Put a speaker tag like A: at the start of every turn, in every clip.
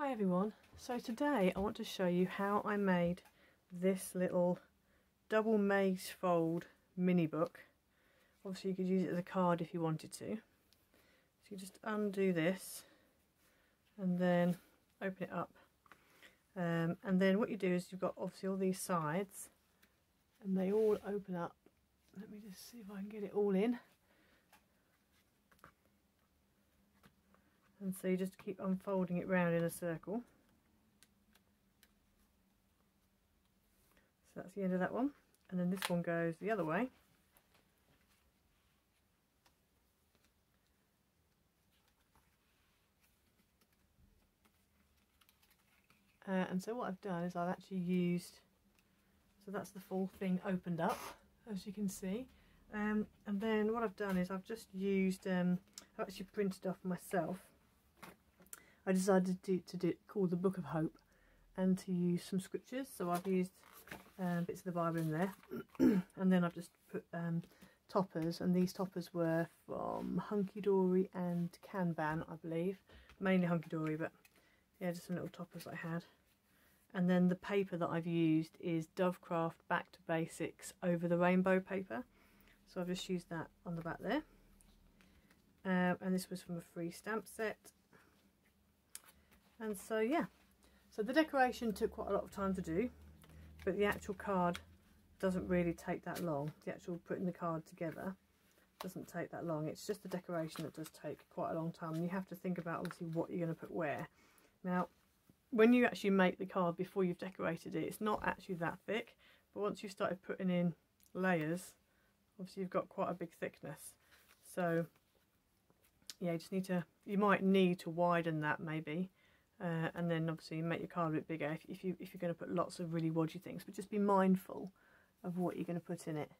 A: Hi everyone, so today I want to show you how I made this little double maze fold mini book. Obviously you could use it as a card if you wanted to. So you just undo this and then open it up, and then what you do is you've got obviously all these sides and they all open up. Let me just see if I can get it all in. And so you just keep unfolding it round in a circle. So that's the end of that one. And then this one goes the other way. And so what I've done is I've actually used, so that's the full thing opened up, as you can see. And then what I've done is I've just used, I've actually printed off myself. I decided to do called the Book of Hope and to use some scriptures. So I've used bits of the Bible in there, and then I've just put toppers, and these toppers were from Hunky Dory and Kanban, I believe. Mainly Hunky Dory, but yeah, just some little toppers I had. And then the paper that I've used is Dovecraft Back to Basics Over the Rainbow paper. So I've just used that on the back there. And this was from a free stamp set. And so yeah, so the decoration took quite a lot of time to do, but the actual card doesn't really take that long. The actual putting the card together doesn't take that long. It's just the decoration that does take quite a long time, and you have to think about obviously what you're going to put where. Now when you actually make the card before you've decorated it, it's not actually that thick, but once you've started putting in layers, obviously you've got quite a big thickness. So yeah, you might need to widen that maybe. And then obviously make your card a bit bigger if you're going to put lots of really wodgy things, but just be mindful of what you're going to put in it.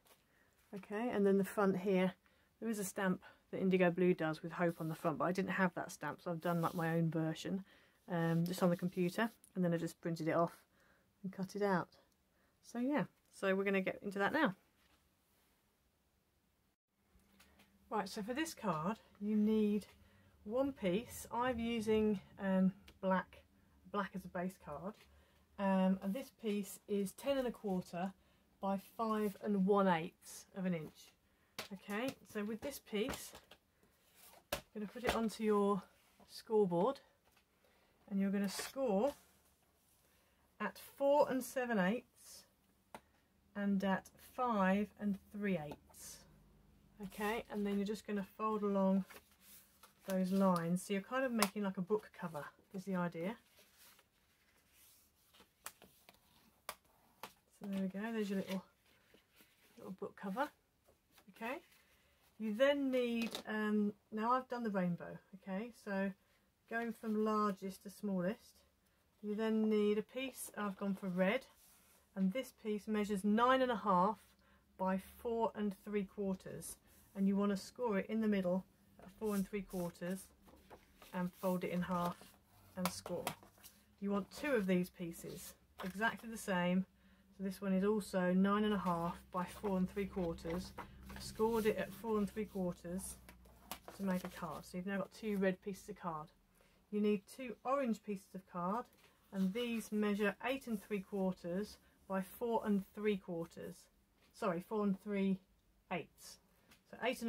A: Okay, and then the front here, there is a stamp that Indigo Blue does with Hope on the front, but I didn't have that stamp, so I've done like my own version, just on the computer, and then I just printed it off and cut it out. So yeah, so we're going to get into that now. Right, so for this card you need one piece. I'm using black as a base card, and this piece is 10 1/4 by 5 1/8 of an inch. Okay, so with this piece you're going to put it onto your scoreboard, and you're going to score at 4 7/8 and at 5 3/8. Okay, and then you're just going to fold along those lines, so you're kind of making like a book cover is the idea. So there we go, there's your little book cover. Okay, you then need, now I've done the rainbow, okay, so going from largest to smallest, you then need a piece. I've gone for red, and this piece measures 9 1/2 by 4 3/4, and you want to score it in the middle at 4 3/4 and fold it in half and score. You want 2 of these pieces exactly the same, so this one is also 9 1/2 by 4 3/4. Scored it at 4 3/4 to make a card. So you've now got 2 red pieces of card. You need 2 orange pieces of card, and these measure 8 3/4 by 4 3/4. Sorry, 4 3/8. So 8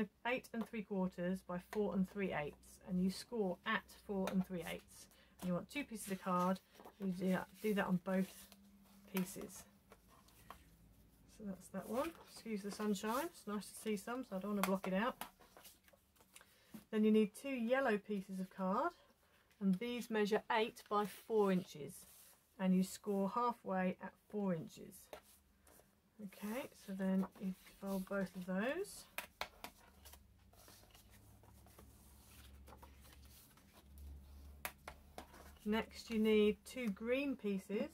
A: 3/4 by 4 3/8, and you score at 4 3/8. And you want 2 pieces of card. You do that on both pieces. So that's that one. Excuse the sunshine, it's nice to see some, so I don't want to block it out. Then you need 2 yellow pieces of card, and these measure 8 by 4 inches, and you score halfway at 4 inches. Okay, so then you fold both of those. Next you need 2 green pieces,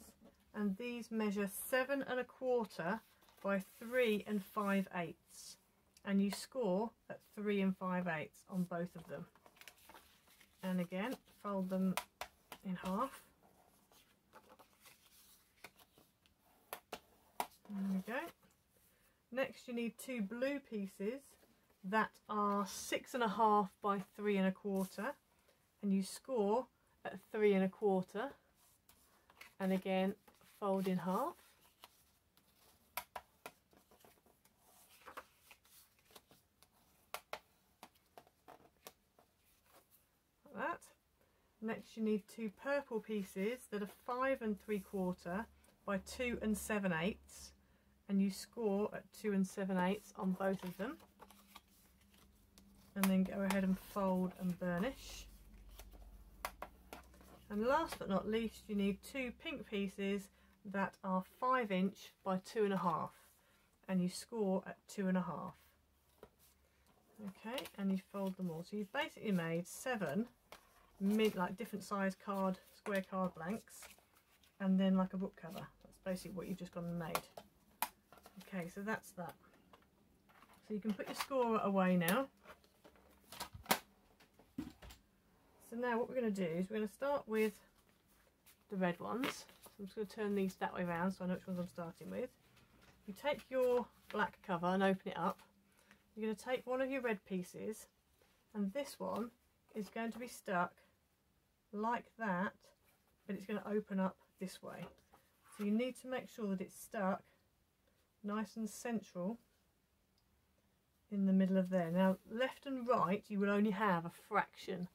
A: and these measure 7 1/4 by 3 5/8, and you score at 3 5/8 on both of them. And again, fold them in half. There we go. Next you need 2 blue pieces that are 6 1/2 by 3 1/4, and you score at 3 1/4, and again fold in half. Like that. Next you need 2 purple pieces that are 5 3/4 by 2 7/8, and you score at 2 7/8 on both of them, and then go ahead and fold and burnish. And last but not least, you need 2 pink pieces that are 5 by 2 1/2, and you score at 2 1/2. Okay, and you fold them all. So you've basically made 7 like different size card, square card blanks, and then like a book cover. That's basically what you've just gone and made. Okay, so that's that. So you can put your scorer away now. So now what we're going to do is we're going to start with the red ones. So I'm just going to turn these that way around so I know which ones I'm starting with. You take your black cover and open it up. You're going to take one of your red pieces, and this one is going to be stuck like that, but it's going to open up this way. So you need to make sure that it's stuck nice and central in the middle of there. Now left and right you will only have a fraction,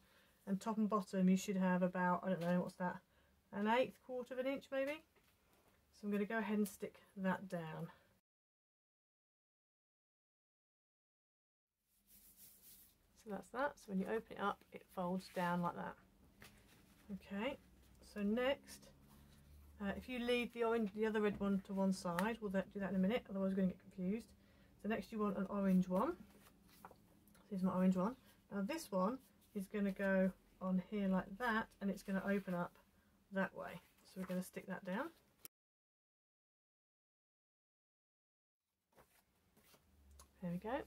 A: and top and bottom you should have about, I don't know, what's that, an 1/8 of an inch maybe. So I'm going to go ahead and stick that down. So that's that. So when you open it up, it folds down like that. Okay, so next, if you leave the other red one to one side, we'll do that in a minute, otherwise we're going to get confused. So next you want an orange one. This is my orange one. Now this one is going to go on here like that, and it's going to open up that way. So we're going to stick that down. There we go.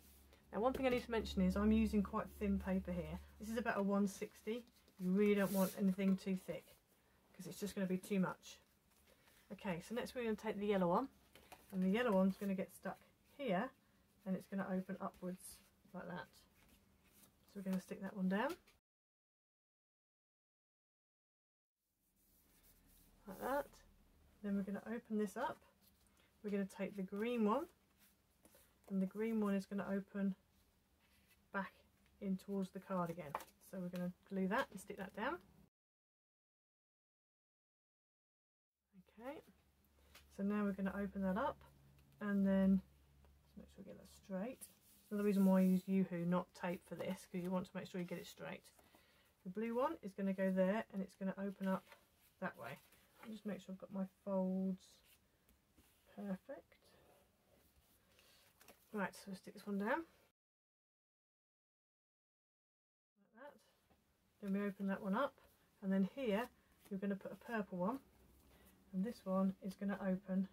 A: Now one thing I need to mention is I'm using quite thin paper here. This is about a 160. You really don't want anything too thick because it's just going to be too much. Okay, so next we're going to take the yellow one, and the yellow one's going to get stuck here, and it's going to open upwards like that. So we're going to stick that one down. Like that. Then we're going to open this up. We're going to take the green one, and the green one is going to open back in towards the card again. So we're going to glue that and stick that down. Okay, so now we're going to open that up, and then just make sure we get that straight. That's another reason why I use Yoo-hoo, not tape, for this, because you want to make sure you get it straight. The blue one is going to go there, and it's going to open up that way. I'll just make sure I've got my folds perfect. Right, so we'll stick this one down. Like that. Then we open that one up, and then here you're going to put a purple one, and this one is going to open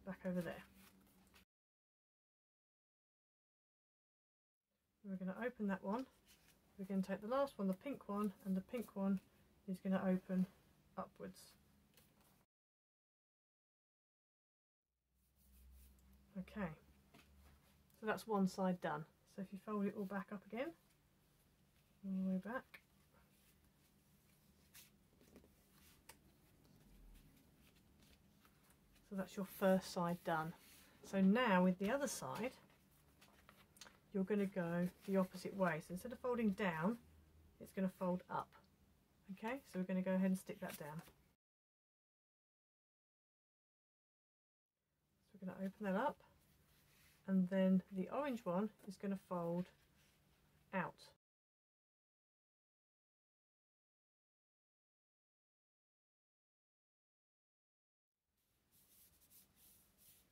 A: back over there. We're going to open that one. We're going to take the last one, the pink one, and the pink one is going to open upwards. Okay, so that's one side done. So if you fold it all back up again, all the way back, so that's your first side done. So now with the other side, you're going to go the opposite way. So instead of folding down, it's going to fold up. Okay, so we're going to go ahead and stick that down. So we're going to open that up, and then the orange one is going to fold out.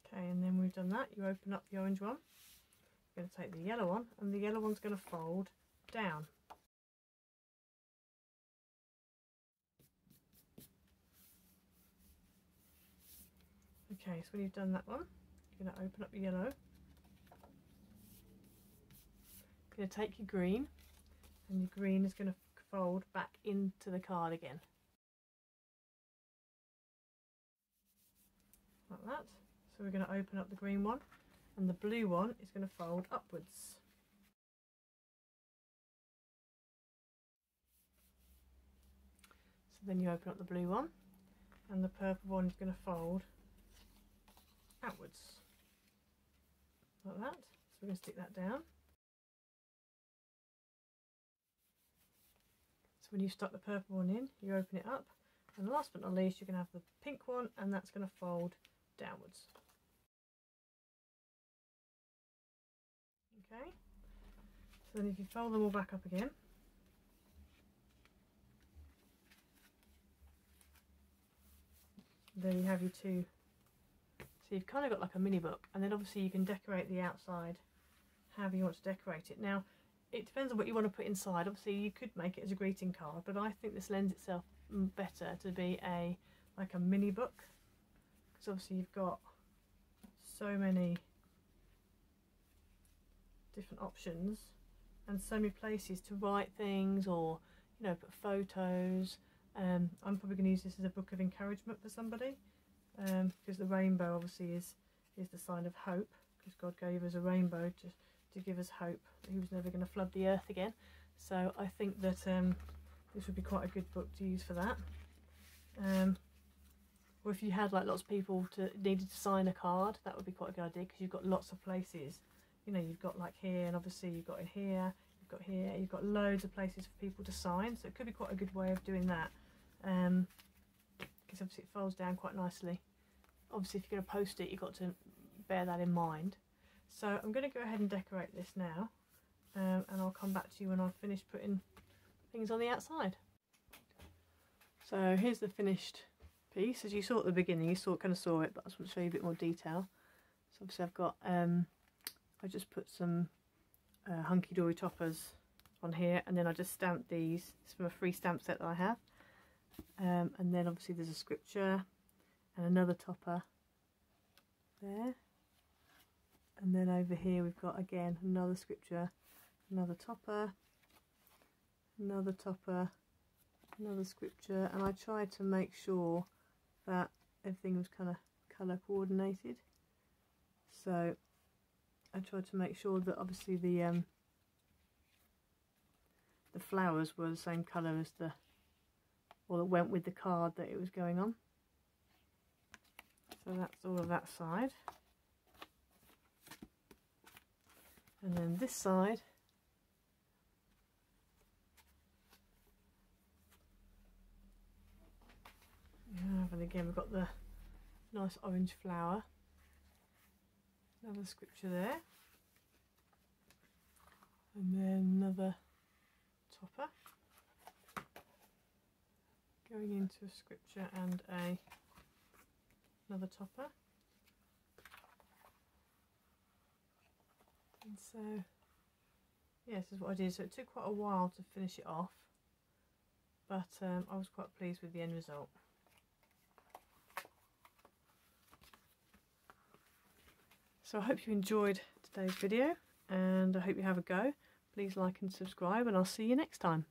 A: Okay, and then we've done that, you open up the orange one. You're going to take the yellow one, and the yellow one's going to fold down. Okay, so when you've done that one, you're going to open up your yellow. You're going to take your green, and your green is going to fold back into the card again. Like that. So we're going to open up the green one, and the blue one is going to fold upwards. then you open up the blue one, and the purple one is going to fold outwards like that. So we're going to stick that down. So when you stuck the purple one in, you open it up, and last but not least, you're going to have the pink one, and that's going to fold downwards. Okay, so then if you fold them all back up again, there you have your two. So you've kind of got like a mini book, and then obviously you can decorate the outside however you want to decorate it. Now it depends on what you want to put inside. Obviously you could make it as a greeting card, but I think this lends itself better to be like a mini book, because obviously you've got so many different options and so many places to write things, or you know, put photos. I'm probably going to use this as a book of encouragement for somebody, because the rainbow obviously is the sign of hope, because God gave us a rainbow to give us hope that he was never going to flood the earth again. So I think that this would be quite a good book to use for that. Or if you had like lots of people needed to sign a card, that would be quite a good idea, because you've got lots of places. You know, you've got like here, and obviously you've got in here, you've got here, you've got loads of places for people to sign, so it could be quite a good way of doing that, because obviously it folds down quite nicely. Obviously if you're going to post it, you've got to bear that in mind. So I'm going to go ahead and decorate this now, and I'll come back to you when I've finished putting things on the outside. So here's the finished piece. As you saw at the beginning, you kind of saw it, but I just want to show you a bit more detail. So obviously I've got I just put some hunky-dory toppers on here, and then I just stamped these. It's from a free stamp set that I have. And then obviously there's a scripture and another topper there. And then over here we've got again another scripture, another topper, another topper, another scripture, and I tried to make sure that everything was kind of colour coordinated. So I tried to make sure that obviously the flowers were the same colour as or that went with the card that it was going on. So that's all of that side. And then this side, and again we've got the nice orange flower, another scripture there, and then another topper going into a scripture and another topper. And so, yeah, this is what I did. So it took quite a while to finish it off, but I was quite pleased with the end result. So I hope you enjoyed today's video, and I hope you have a go. Please like and subscribe, and I'll see you next time.